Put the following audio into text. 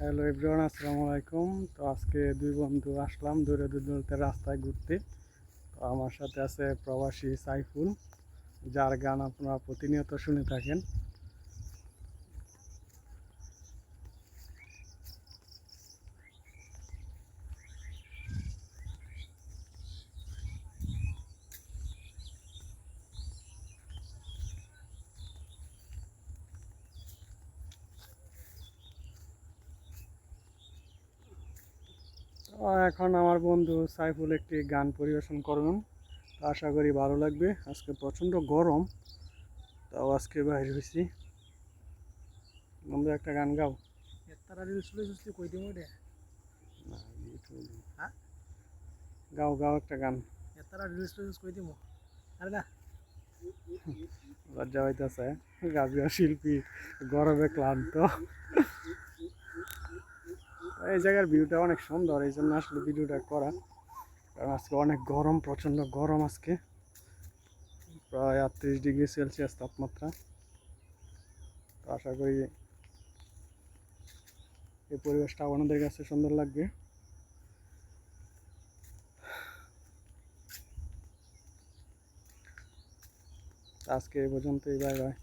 Hello everyone, আসসালামু আলাইকুম। তো আজকে দুই বন্ধু আসলাম দূরে দূরতে রাস্তায় ঘুরতে। তো আমার সাথে আছে প্রবাসী সাইফুল, যার গান আপনারা প্রতিনিয়ত শুনে থাকেন। তো এখন আমার বন্ধু সাইফুল একটি গান পরিবেশন করবেন। তো আশা করি ভালো লাগবে। আজকে প্রচণ্ড গরম, তাও আজকে বাইরে হয়েছি। বন্ধু একটা গান গাও। তারা রিলস ফিলস কই দিমু রে? না, ইউটিউবে। হ্যাঁ, গাও গাও একটা গান। তারা রিলস ফিলস কই দিমু? আরে না, লজ্জা হইতেছে, গাছগাছ শিল্পী গরমে ক্লান্ত। এই জায়গার ভিউটা অনেক সুন্দর, এই জন্য আসলে ভিডিওটা করা। কারণ আজকে অনেক গরম, প্রচণ্ড গরম আজকে, প্রায় 38 ডিগ্রি সেলসিয়াস তাপমাত্রা। তো আশা করি এই পরিবেশটা আপনাদের কাছে সুন্দর লাগবে। আজকে এই পর্যন্তই, বাই বাই।